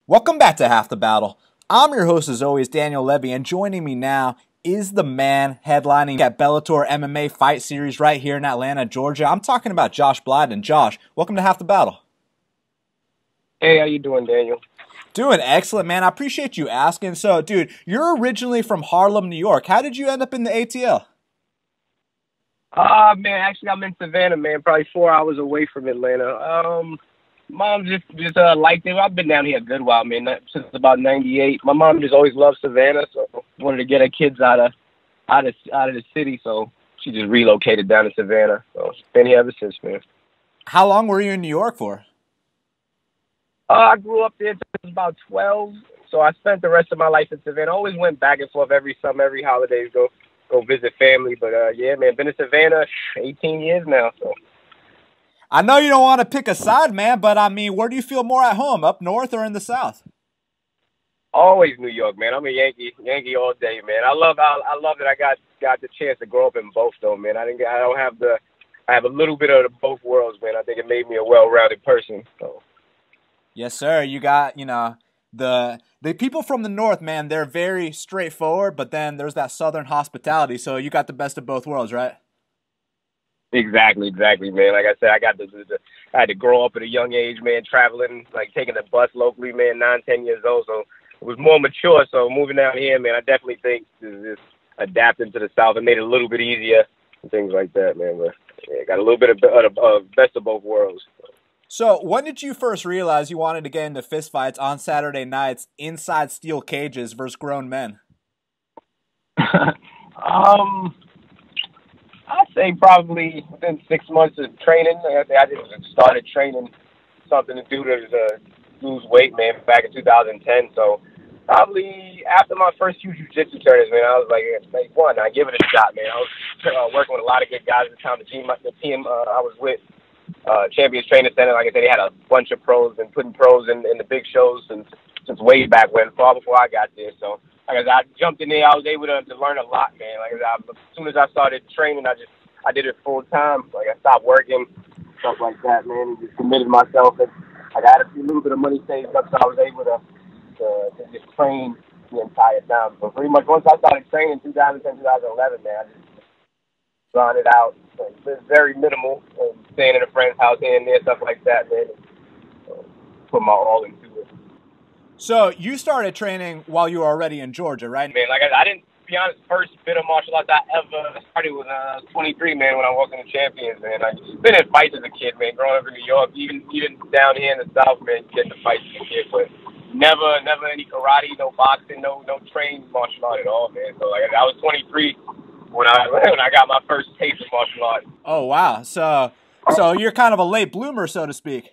Welcome back to Half the Battle. I'm your host as always, Daniel Levi, and joining me now is the man headlining at Bellator MMA Fight Series right here in Atlanta, Georgia. I'm talking about Josh Blyden. Josh, welcome to Half the Battle. Hey, how you doing, Daniel? Doing excellent, man. I appreciate you asking. So, dude, you're originally from Harlem, New York. How did you end up in the ATL? Man, actually, I'm in Savannah, man, probably 4 hours away from Atlanta. Mom just liked it. I've been down here a good while, man, since about '98. My mom just always loved Savannah, so wanted to get her kids out of the city, so she just relocated down to Savannah. So been here ever since, man. How long were you in New York for? I grew up there until I was about 12, so I spent the rest of my life in Savannah. Always went back and forth every summer, every holidays, go visit family. But yeah, man, been in Savannah 18 years now, so. I know you don't want to pick a side, man, but I mean, where do you feel more at home, up north or in the south? Always New York, man. I'm a Yankee all day, man. I love that I got the chance to grow up in both, though, man. I have a little bit of both worlds, man. I think it made me a well-rounded person. So. Yes, sir. You got, the people from the north, man, they're very straightforward, but then there's that southern hospitality, so you got the best of both worlds, right? Exactly, man. Like I said, I had to grow up at a young age, man, traveling, like taking the bus locally, man, 9, 10 years old, so it was more mature. So moving out here, man, I definitely think this adapting to the South, it made it a little bit easier and things like that, man. But yeah, got a little bit of best of both worlds. So when did you first realize you wanted to get into fistfights on Saturday nights inside steel cages versus grown men? I'd say probably within 6 months of training. I just started training something to do to lose weight, man, back in 2010. So probably after my first few jiu-jitsu tournaments, man, I was like, one, I give it a shot, man. I was working with a lot of good guys at the time. The team I was with, Champions Training Center, like I said, they had a bunch of pros and putting pros in the big shows since way back when, far before I got there. So like I said, I jumped in there. I was able to learn a lot, man. Like I said, as soon as I started training, I did it full time. Like I stopped working, stuff like that, man, and just committed myself. And I got a little bit of money saved up, so I was able to just train the entire time. So pretty much once I started training in 2010, 2011, man, I just drawn it out. So it's very minimal, staying in a friend's house here and there, stuff like that, man. Put my all into it. So you started training while you were already in Georgia, right? Man, like I didn't, to be honest, first bit of martial arts I ever started when I was 23, man, when I walked in the Champions, man. I've been in fights as a kid, man, growing up in New York, even down here in the South, man, getting to fights as a kid, but never any karate, no boxing, no trained martial art at all, man. So like I was 23 when I got my first taste of martial arts. Oh, wow. So you're kind of a late bloomer, so to speak.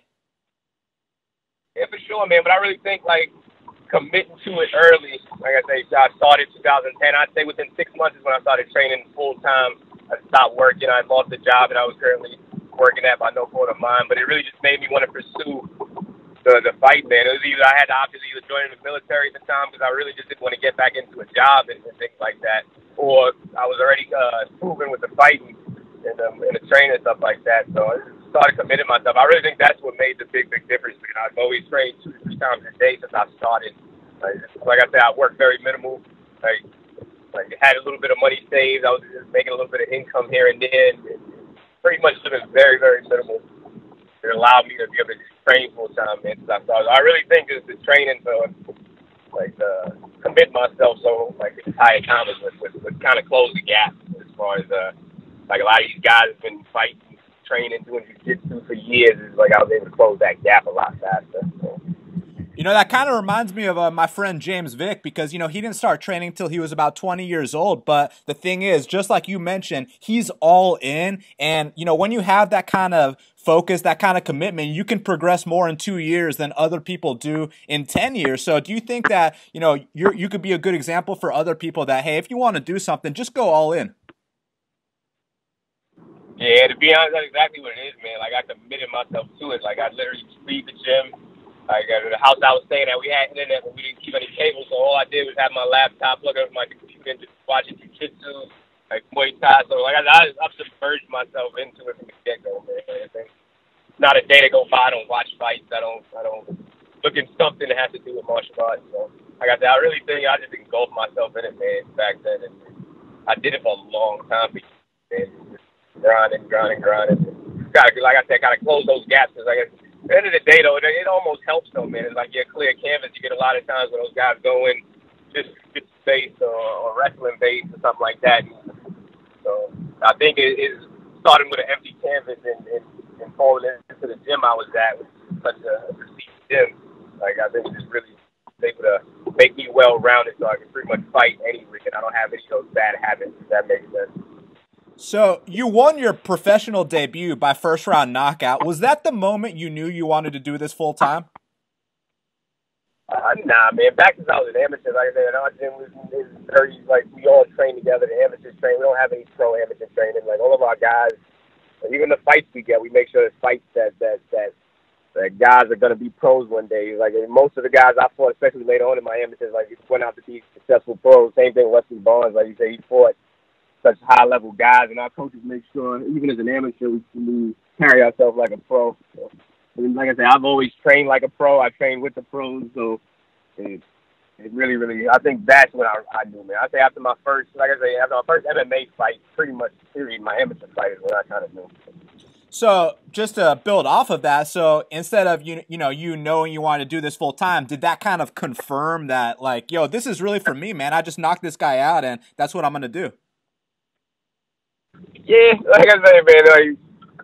Yeah, for sure, man. But I really think, like, committing to it early, like I say, I started 2010. I'd say within 6 months is when I started training full-time. I stopped working. I lost the job that I was currently working at by no fault of mine. But it really just made me want to pursue the fight, man. It was either I had the option of either joining the military at the time because I really just didn't want to get back into a job and things like that, or I was already proven with the fighting and the training and stuff like that. So I just started committing myself. I really think that's what made the big difference, man. I've always trained 2 to 3 times a day since I started. Like I said, I worked very minimal. Like had a little bit of money saved. I was just making a little bit of income here and there, and pretty much living very, very minimal. It allowed me to be able to train full time, man. So I really think the training commit myself so like the entire time would kind of close the gap as far as like a lot of these guys have been fighting, training, doing jiu-jitsu for years. It's like I was able to close that gap a lot faster. So. That kind of reminds me of my friend James Vick because, he didn't start training until he was about 20 years old. But the thing is, just like you mentioned, he's all in. And, when you have that kind of focus, that kind of commitment, you can progress more in 2 years than other people do in 10 years. So do you think that, you could be a good example for other people that, hey, if you want to do something, just go all in? Yeah, to be honest, that's exactly what it is, man. Like, I committed myself to it. Like, I literally just leave the gym. Like, the house I was staying at, we had internet, but we didn't keep any cables, so all I did was have my laptop, plug up my computer, and just watching jiu-jitsu, like Muay Thai. So, like, I submerged myself into it from the get-go, man. It's not a day to go by I don't watch fights. I don't looking something that has to do with martial arts. So, like I said, I really think I just engulfed myself in it, man, back then. And I did it for a long time, man. Grinding. Gotta, like I said, gotta close those gaps. Cause like at the end of the day, though, it almost helps, though, man. It's like you're a clear canvas. You get a lot of times when those guys go in just based or wrestling based or something like that. So I think it's starting with an empty canvas and falling into the gym I was at, which is such a prestige gym. Like I think it's really able to make me well-rounded so I can pretty much fight any ring, and I don't have any of those bad habits, if that makes sense. So you won your professional debut by first-round knockout. Was that the moment you knew you wanted to do this full-time? Nah, man. Back since I was an amateur, like I said, our gym was very, like, we all train together. The amateurs train. We don't have any pro-amateur training. Like, all of our guys, even the fights we get, we make sure the fights that guys are going to be pros one day. Like, most of the guys I fought, especially later on in my amateurs, like, went out to be successful pros. Same thing with Wesley Barnes. Like you say, he fought such high-level guys, and our coaches make sure, even as an amateur, we carry ourselves like a pro. So, and like I said, I've always trained like a pro. I trained with the pros, so it really, I think that's what I do, man. I say after my first, like I say, after my first MMA fight, pretty much period, my amateur fight is what I kind of knew. So just to build off of that, so instead of you knowing you wanted to do this full time, did that kind of confirm that, like, yo, this is really for me, man? I just knocked this guy out, and that's what I'm gonna do. Yeah, like I said,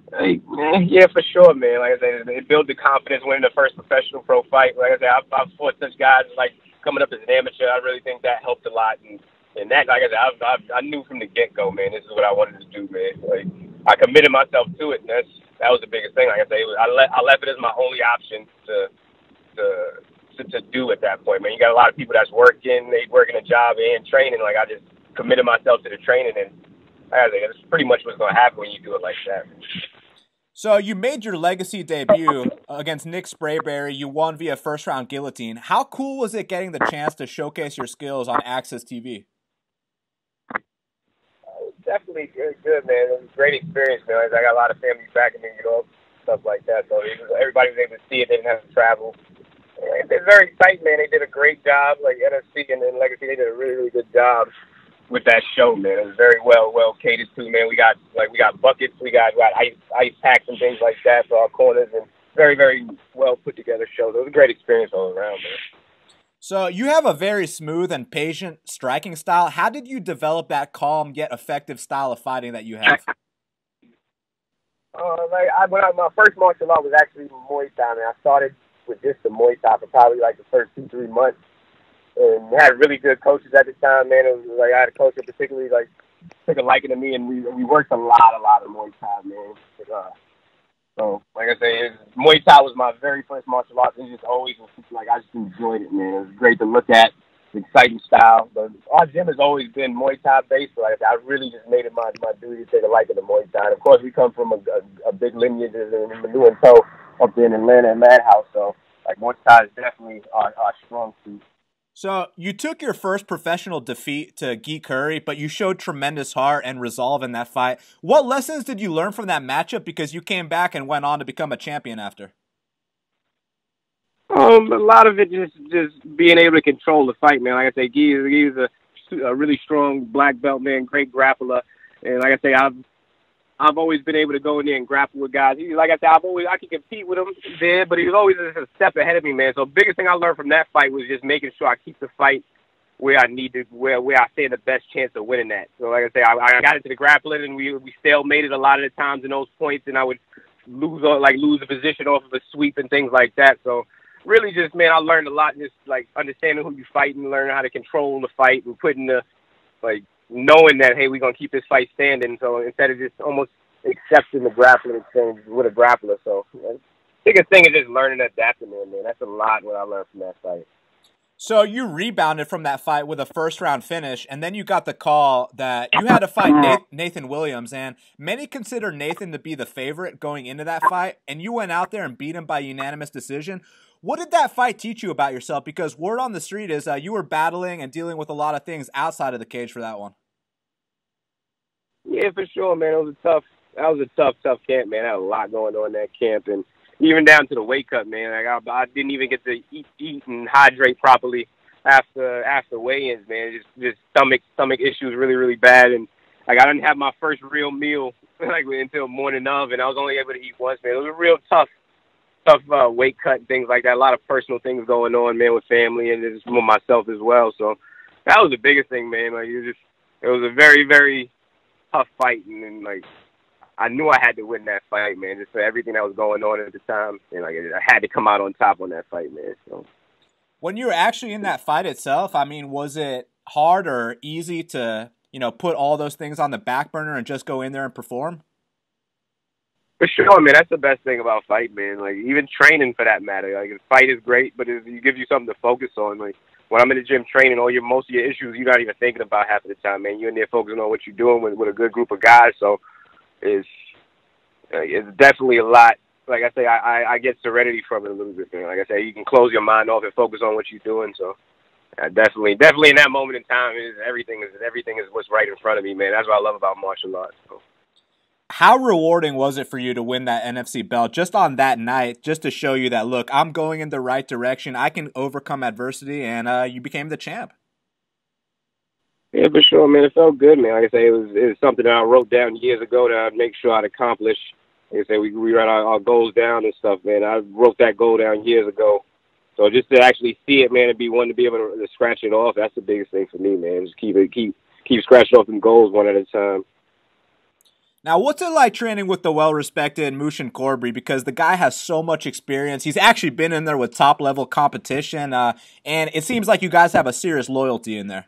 man, yeah, for sure, man. Like I said, it built the confidence winning the first professional pro fight. Like I said, I've fought such guys like coming up as an amateur. I really think that helped a lot, and that, like I said, I knew from the get go, man, this is what I wanted to do, man. Like I committed myself to it, and that was the biggest thing. Like I said, I left it as my only option to do at that point, man. You got a lot of people that's working a job and training. Like I just committed myself to the training, and I think that's pretty much what's going to happen when you do it like that. So you made your legacy debut against Nick Sprayberry. You won via first-round guillotine. How cool was it getting the chance to showcase your skills on Access TV? It was definitely good, man. It was a great experience, man. I got a lot of family backing me, stuff like that. So everybody was able to see it. They didn't have to travel. It was very exciting, man. They did a great job. Like NFC and Legacy, they did a really, really good job with that show, man. It was very well catered to, man. We got buckets, we got ice packs and things like that for our corners, and very, very well put together show. So it was a great experience all around, man. So you have a very smooth and patient striking style. How did you develop that calm yet effective style of fighting that you have? My first martial art was actually Muay Thai, man. I started with just the Muay Thai for probably like the first 2-3 months. And had really good coaches at the time, man. It was like I had a coach that particularly like took a liking to me, and we worked a lot of Muay Thai, man. So like I say, Muay Thai was my very first martial arts. It just always was like I just enjoyed it, man. It was great to look at, exciting style. But our gym has always been Muay Thai based, so I really just made it my duty to take a liking to Muay Thai. And of course, we come from a big lineage in Manu and Toe up there in Atlanta and Madhouse, so like Muay Thai is definitely our strong suit. So you took your first professional defeat to Guy Curry, but you showed tremendous heart and resolve in that fight. What lessons did you learn from that matchup? Because you came back and went on to become a champion after. A lot of it just being able to control the fight, man. Like I say, Guy is a really strong black belt, man, great grappler. And like I say, I've always been able to go in there and grapple with guys. Like I said, I can compete with him there, but he was always a step ahead of me, man. So the biggest thing I learned from that fight was just making sure I keep the fight where I need to, where I stand the best chance of winning that. So like I say, I got into the grappling, and we stalemated a lot of the times in those points, and I would lose the position off of a sweep and things like that. So really just, man, I learned a lot, just like understanding who you fight and learning how to control the fight and putting the, like, knowing that, hey, we're going to keep this fight standing. So instead of just almost accepting the grappling exchange with a grappler. So the biggest thing is just learning to adapt, man. That's a lot what I learned from that fight. So you rebounded from that fight with a first-round finish, and then you got the call that you had to fight Nathan Williams, and many consider Nathan to be the favorite going into that fight, and you went out there and beat him by unanimous decision. What did that fight teach you about yourself? Because word on the street is you were battling and dealing with a lot of things outside of the cage for that one. Yeah, for sure, man. That was a tough camp, man. I had a lot going on in that camp, and even down to the weight cut, man. Like I didn't even get to eat and hydrate properly after weigh-ins, man. Just stomach issues really bad, and like I didn't have my first real meal like until morning of, and I was only able to eat once, man. It was a real tough weight cut and things like that. A lot of personal things going on, man, with family and just with myself as well. So that was the biggest thing, man. Like it was a very tough fight, and like I knew I had to win that fight, man, just for everything that was going on at the time, and like I had to come out on top on that fight, man. So when you were actually in that fight itself, I mean, was it hard or easy to, you know, put all those things on the back burner and just go in there and perform? For sure, man. That's the best thing about fight, man. Like, even training for that matter. Like, the fight is great, but it gives you something to focus on. Like, when I'm in the gym training, most of your issues you're not even thinking about half of the time, man. You're in there focusing on what you're doing with a good group of guys. So it's definitely a lot. Like I say, I get serenity from it a little bit, man. Like I say, you can close your mind off and focus on what you're doing. So definitely in that moment in time, everything is what's right in front of me, man. That's what I love about martial arts. So. How rewarding was it for you to win that NFC belt just on that night, just to show you that, look, I'm going in the right direction, I can overcome adversity, and you became the champ? Yeah, for sure, man. It felt good, man. Like I say, it was something that I wrote down years ago that I'd make sure I'd accomplish. Like I say, we write our goals down and stuff, man. I wrote that goal down years ago. So just to actually see it, man, and be one to be able to scratch it off, that's the biggest thing for me, man. Just keep scratching off them goals one at a time. Now, what's it like training with the well-respected Mushin Corbry? Because the guy has so much experience. He's actually been in there with top-level competition, and it seems like you guys have a serious loyalty in there.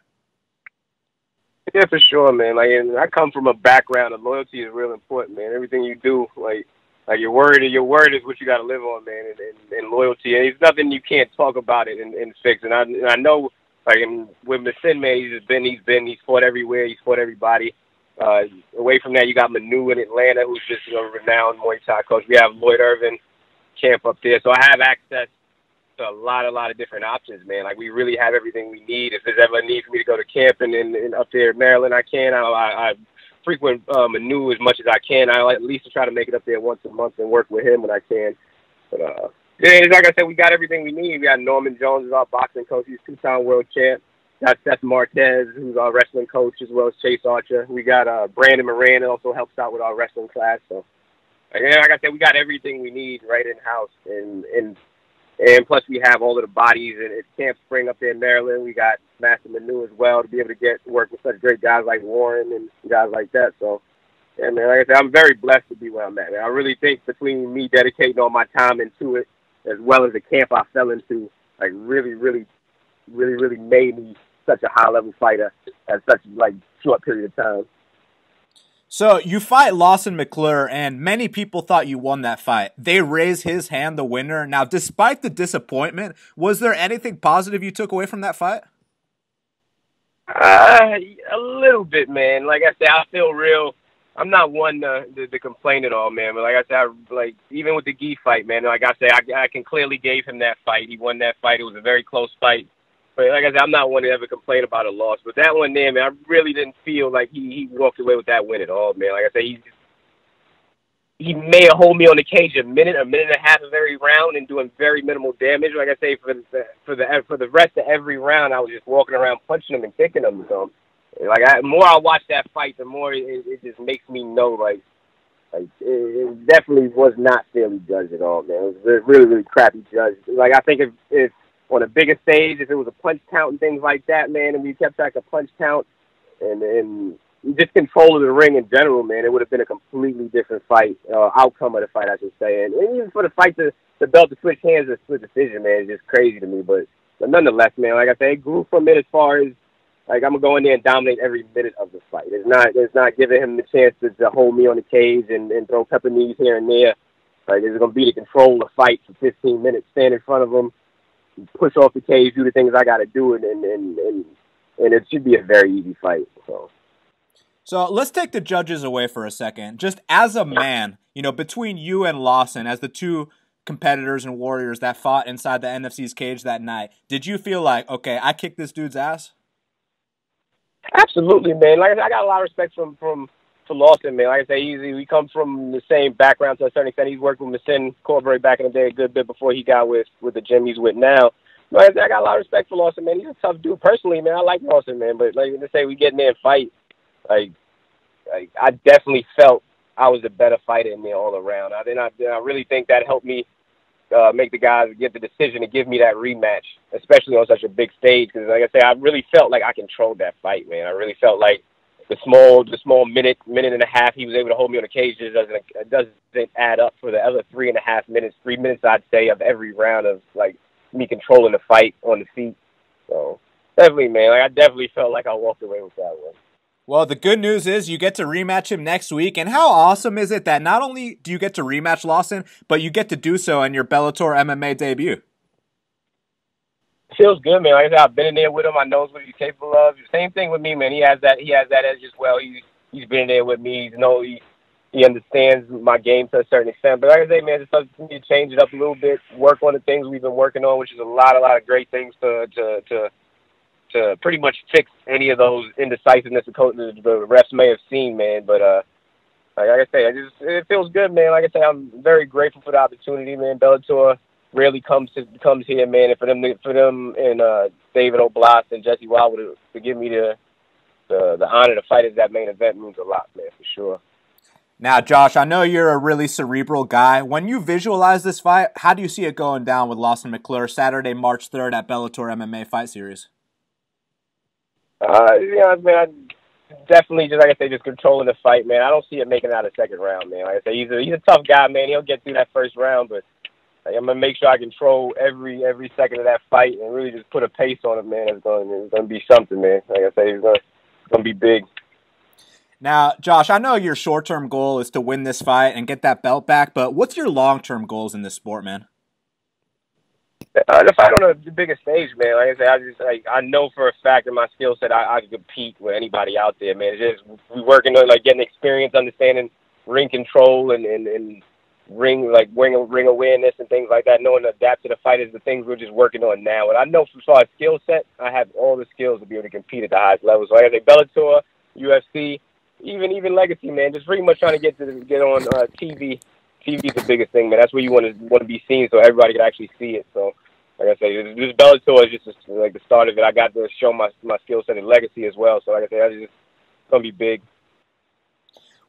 Yeah, for sure, man. Like, and I come from a background of loyalty is real important, man. Everything you do, like your word is what you got to live on, man. And loyalty, and it's nothing you can't talk about it and fix. And I know, like, with Masin, man, he's fought everywhere. He's fought everybody. Away from that, you got Manu in Atlanta, who's just a renowned Muay Thai coach. We have Lloyd Irvin camp up there, so I have access to a lot of different options, man. Like, we really have everything we need. If there's ever a need for me to go to camp and up there in Maryland, I can. I frequent Manu as much as I can. I at least try to make it up there once a month and work with him when I can. But yeah, like I said, we got everything we need. We got Norman Jones as our boxing coach. He's two-time world champ. Got Seth Marquez, who's our wrestling coach, as well as Chase Archer. We got Brandon Moran, that also helps out with our wrestling class. So, like I said, we got everything we need right in-house. And plus we have all of the bodies. And it's Camp Spring up there in Maryland. We got Master Manu as well to be able to work with such great guys like Warren and guys like that. So, yeah, man, like I said, I'm very blessed to be where I'm at, man. I really think between me dedicating all my time into it, as well as the camp I fell into, like really made me such a high-level fighter at such like short period of time. So you fight Lawson McClure, and many people thought you won that fight. They raised his hand the winner. Now, despite the disappointment, was there anything positive you took away from that fight? A little bit, man. Like I said, I feel real. I'm not one to complain at all, man. But like I said, even with the Gi fight, man, like I said, I can clearly gave him that fight. He won that fight. It was a very close fight. But like I said, I'm not one to ever complain about a loss. But that one there, man, I really didn't feel like he walked away with that win at all, man. Like I said, he may have hold me on the cage a minute and a half of every round and doing very minimal damage. Like I say, for the rest of every round, I was just walking around punching him and kicking him. So, the more I watch that fight, the more it just makes me know, like it definitely was not fairly judged at all, man. It was really crappy judged. Like, I think if on a bigger stage, if it was a punch count and things like that, man, and we kept track of punch count and just control of the ring in general, man, it would have been a completely different fight, outcome of the fight, I should say. And even for the fight, the belt to switch hands or split decision, man, is just crazy to me. But nonetheless, man, like I said, it grew from it as far as, like, I'm going to go in there and dominate every minute of the fight. It's not giving him the chance to hold me on the cage and throw pepper knees here and there. Like, it's going to be to control the fight for 15 minutes, stand in front of him, push off the cage, do the things I got to do, and it should be a very easy fight. So let's take the judges away for a second. Just as a man, between you and Lawson, as the two competitors and warriors that fought inside the NFC's cage that night, did you feel like, okay, I kicked this dude's ass? Absolutely, man. Like I said, I got a lot of respect from for Lawson, man. Like I say, we come from the same background to a certain extent. He's worked with Masin Corbury back in the day a good bit before he got with the gym he's with now. Like I say, I got a lot of respect for Lawson, man. He's a tough dude. Personally, man, I like Lawson, man. But like to say, we get in there and fight, like I definitely felt I was the better fighter in there all around. I really think that helped me make the guys get the decision to give me that rematch, especially on such a big stage. Because, like I say, I really felt like I controlled that fight, man. I really felt like the small minute and a half he was able to hold me on the cage doesn't add up for the other 3.5 minutes, 3 minutes I'd say of every round of like me controlling the fight on the feet. So definitely, man, like I definitely felt like I walked away with that one. Well, the good news is you get to rematch him next week. And how awesome is it that not only do you get to rematch Lawson, but you get to do so in your Bellator MMA debut? It feels good, man. Like I said, I've been in there with him. I know what he's capable of. Same thing with me, man. He has that edge as well. He's been in there with me. He understands my game to a certain extent. But like I say, man, it's up to me to change it up a little bit, work on the things we've been working on, which is a lot of great things to pretty much fix any of those indecisiveness the refs may have seen, man. But like I say, it feels good, man. Like I say, I'm very grateful for the opportunity, man. Bellator rarely comes here, man. And for them and David Oblas and Jesse Wilder to give me the honor to fight at that main event means a lot, man, for sure. Now, Josh, I know you're a really cerebral guy. When you visualize this fight, how do you see it going down with Lawson McClure Saturday, March 3rd at Bellator MMA Fight Series? Man, I definitely just like I say, just controlling the fight, man. I don't see it making it out of the second round, man. Like I say, he's a tough guy, man. He'll get through that first round, but like, I'm gonna make sure I control every second of that fight and really just put a pace on him, man. It's gonna be something, man. Like I say, it's gonna be big. Now, Josh, I know your short-term goal is to win this fight and get that belt back, but what's your long-term goals in this sport, man? To fight on the biggest stage, man. Like I say, I know for a fact that my skill set, I can compete with anybody out there, man. It's just we working on like getting experience, understanding ring control and ring awareness and things like that. Knowing to adapt to the fight is the things we're just working on now. And I know as far as skill set, I have all the skills to be able to compete at the highest level. So like I say, Bellator, UFC, even Legacy, man. Just pretty much trying to get on TV. TV is the biggest thing, man. That's where you want to be seen, so everybody can actually see it. So, like I say, this Bellator is just like the start of it. I got to show my skill set in Legacy as well. So, like I say, it's gonna be big.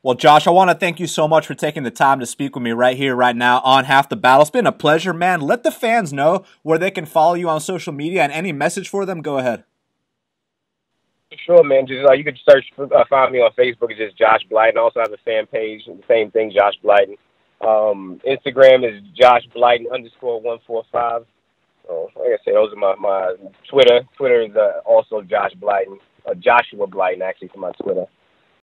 Well, Josh, I want to thank you so much for taking the time to speak with me right here, right now on Half the Battle. It's been a pleasure, man. Let the fans know where they can follow you on social media and any message for them. Go ahead. Sure, man. Just you could find me on Facebook. It's just Josh Blyden. I also have a fan page. The same thing, Josh Blyden. Instagram is Josh Blyden _145. So, like I said, those are my Twitter. Twitter is also Josh Blyden, Joshua Blyden, actually, for my Twitter.